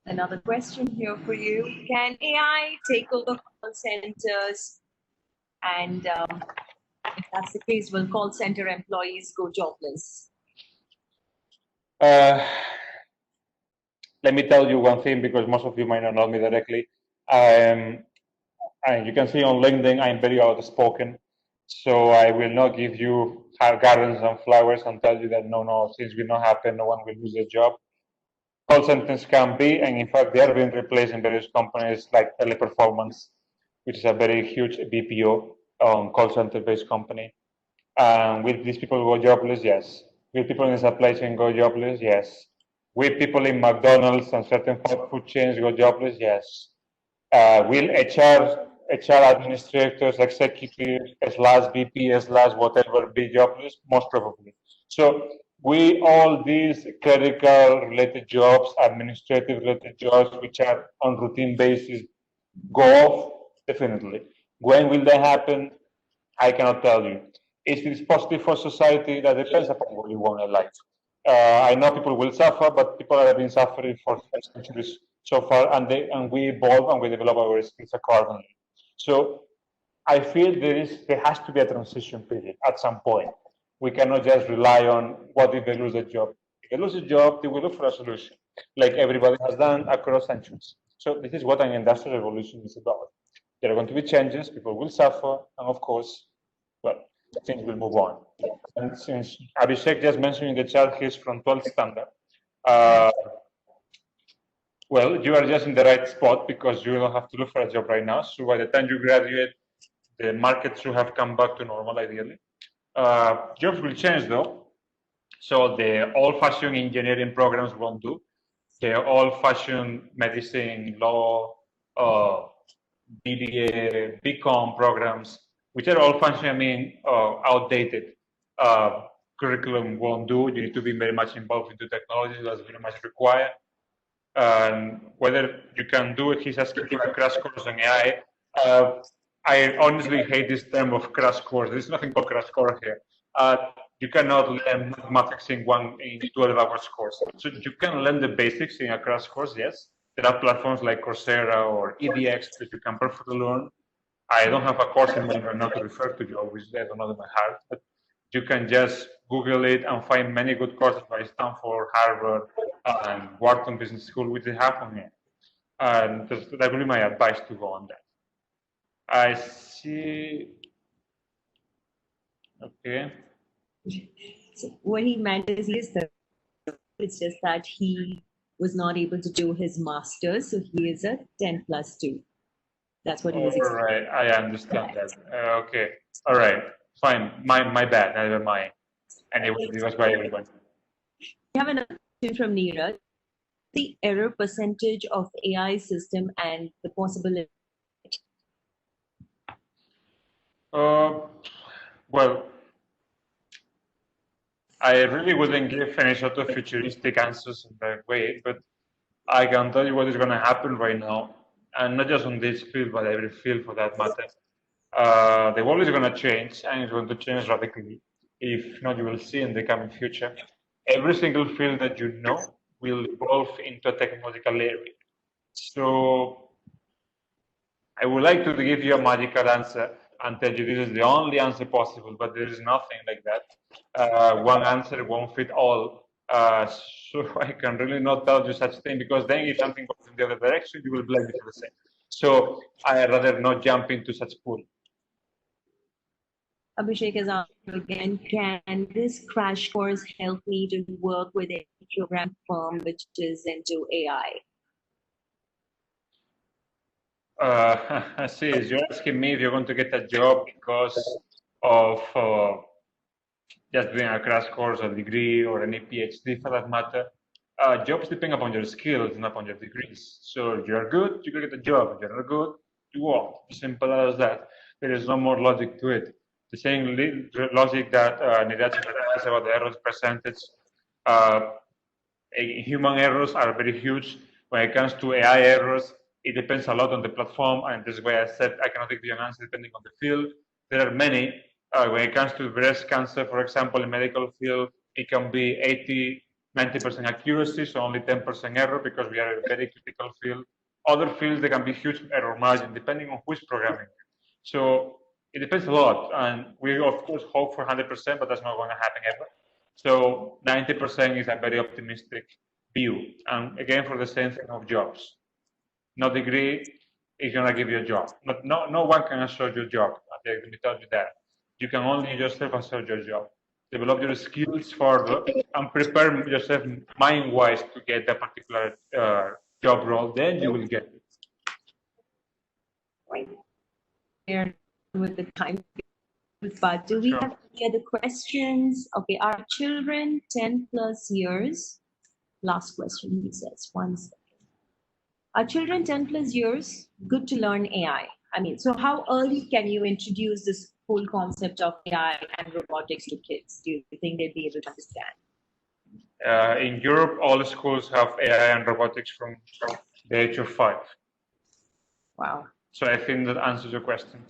Another question here for you. Can AI take over call centers? And if that's the case, will call center employees go jobless? Let me tell you one thing, because most of you might not know me directly. And you can see on LinkedIn, I'm very outspoken. So I will not give you gardens and flowers and tell you that no, things will not happen, no one will lose their job. Call centers can be, and in fact, they are being replaced in various companies like Teleperformance, which is a very huge BPO call center-based company. Will these people go jobless? Yes. Will people in the supply chain go jobless? Yes. Will people in McDonald's and certain fast food chains go jobless? Yes. Will HR administrators, executives, slash VP, slash whatever be jobless? Most probably. So we all these clerical related jobs, administrative related jobs, which are on routine basis, go off definitely. When will that happen? I cannot tell you. If it is positive for society, that depends upon what you want in life. I know people will suffer, but people have been suffering for centuries so far, and we evolve and we develop our skills accordingly. So I feel there has to be a transition period at some point. We cannot just rely on what if they lose a job. If they lose a job, they will look for a solution, like everybody has done across centuries. So this is what an industrial revolution is about. There are going to be changes, people will suffer, and of course, well, things will move on. And since Abhishek just mentioned in the chat, he's from 12th standard. Well, you are just in the right spot because you don't have to look for a job right now. So by the time you graduate, the market should have come back to normal, ideally. Jobs will change, though. So the old-fashioned engineering programs won't do. The old-fashioned medicine, law, BBA, BCom programs, which are old-fashioned, I mean, outdated. Curriculum won't do. You need to be very much involved into technology. That's very much required. And whether you can do it, he's asking for a crash course on AI. I honestly hate this term of crash course. There's nothing called crash course here. You cannot learn mathematics in 12 hours course. So you can learn the basics in a crash course, yes. There are platforms like Coursera or EDX that you can perfectly learn. I don't have a course in mind right now to refer to you, obviously, I don't know them by heart, but you can just Google it and find many good courses by Stanford, Harvard, and Wharton Business School, which they have on it. And that would be my advice to go on that. I see. Okay. So what he meant is it's just that he was not able to do his master's, so he is a 10+2. That's what he All was explaining. right, I understand that. Okay, all right, fine. My bad. Never mind. Anyway, it was by everyone. We have another question from Neeraj. The error percentage of AI system and the possibility. Well, I really wouldn't give any sort of futuristic answers in that way, but I can tell you what is going to happen right now, and not just on this field, but every field for that matter. The world is going to change, and it's going to change radically. If not, you will see in the coming future. Every single field that you know will evolve into a technological area. So I would like to give you a magical answer and tell you this is the only answer possible, but there is nothing like that. One answer won't fit all. So I can really not tell you such thing because then if something goes in the other direction, you will blame me for the same. So I rather not jump into such pool. Abhishek is asking again, can this crash course help me to work with a program firm which is into AI? See, you're asking me if you're going to get a job because of just doing a crash course or degree or any PhD for that matter. Jobs depend upon your skills and upon your degrees. So if you're good, you can get a job. If you're not good, you won't. Simple as that. There is no more logic to it. The same logic that Niraj has about the errors percentage. Uh, Human errors are very huge. When it comes to AI errors, it depends a lot on the platform, and this is why I said I cannot give you an answer depending on the field. There are many. When it comes to breast cancer, for example, in medical field, it can be 80, 90% accuracy, so only 10% error because we are a very critical field. Other fields, there can be huge error margin depending on who's programming. So it depends a lot, and we of course hope for 100%, but that's not going to happen ever. So 90% is a very optimistic view. And again, for the same thing of jobs. No degree is going to give you a job. But no one can assert your job. Let me tell you that. You can only yourself assert your job. Develop your skills further and prepare yourself mind-wise to get that particular job role. Then you will get it. Right. Here with the time. But do we Sure. have any other questions? Okay, are children 10 plus years? Last question, he says. One second. Are children 10 plus years good to learn AI? I mean, so how early can you introduce this whole concept of AI and robotics to kids? Do you think they'd be able to understand? In Europe, all schools have AI and robotics from the age of 5. Wow. So I think that answers your question.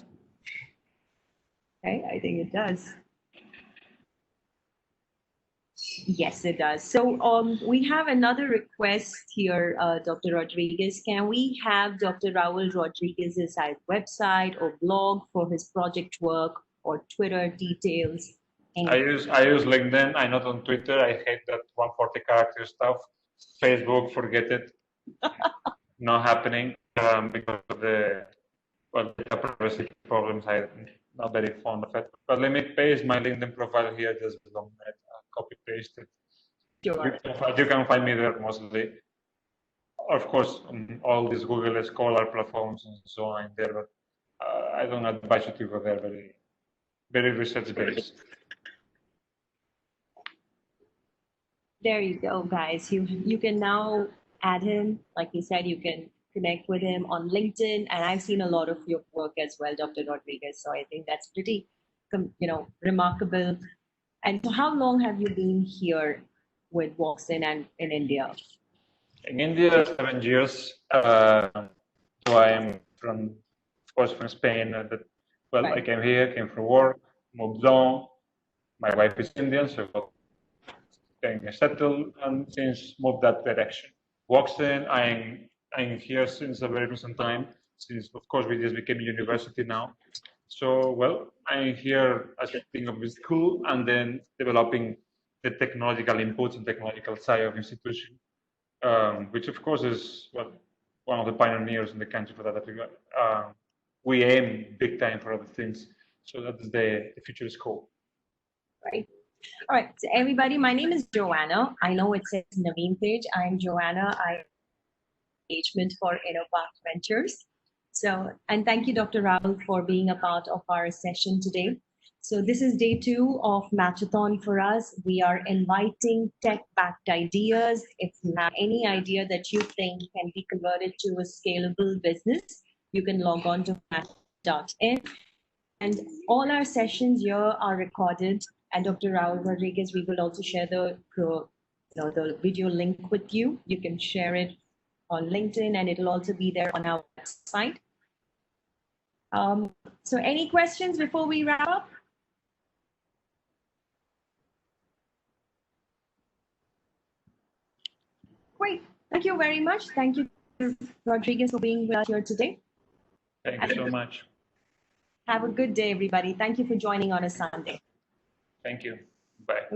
Okay, I think it does. Yes, it does. So we have another request here, Dr. Rodriguez. Can we have Dr. Raul Rodriguez's website or blog for his project work or Twitter details? I use LinkedIn. I'm not on Twitter. I hate that 140 character stuff. Facebook, forget it. Not happening because of the data privacy problems. I'm not very fond of it. But let me paste my LinkedIn profile here just below it. Copy paste it. Sure. You can find me there mostly. Of course, all these Google Scholar platforms and so on there, but I don't advise you to go there. Very research based. There you go, guys. You can now add him. Like you said, you can connect with him on LinkedIn, and I've seen a lot of your work as well, Dr. Rodriguez. So I think that's pretty, remarkable. And so, how long have you been here with Voxin and in India? In India, 7 years. So I'm of course, from Spain. But Right. I came here, came for work, moved on. My wife is Indian, so getting settled, and since moved that direction. Voxin, I'm here since a very recent time. Since of course we just became a university now. So I'm here as a thing of the school, and then developing the technological inputs and technological side of the institution. Which of course is one of the pioneers in the country for that. We aim big time for other things, so that's the future scope. Right. All right. So everybody, my name is Joanna. I know it says Naveen page. I'm Joanna. I engagement for Innopark Ventures. So, and thank you, Dr. Raul, for being a part of our session today. So this is day 2 of Matchathon for us. We are inviting tech-backed ideas. If you have any idea that you think can be converted to a scalable business, you can log on to match.in. And all our sessions here are recorded. And Dr. Raul Rodriguez, we will also share the video link with you. You can share it on LinkedIn, and it'll also be there on our website. So any questions before we wrap up? Great. Thank you very much. Thank you, Rodriguez, for being with us here today. Thank you so much. Have a good day, everybody. Thank you for joining on a Sunday. Thank you. Bye.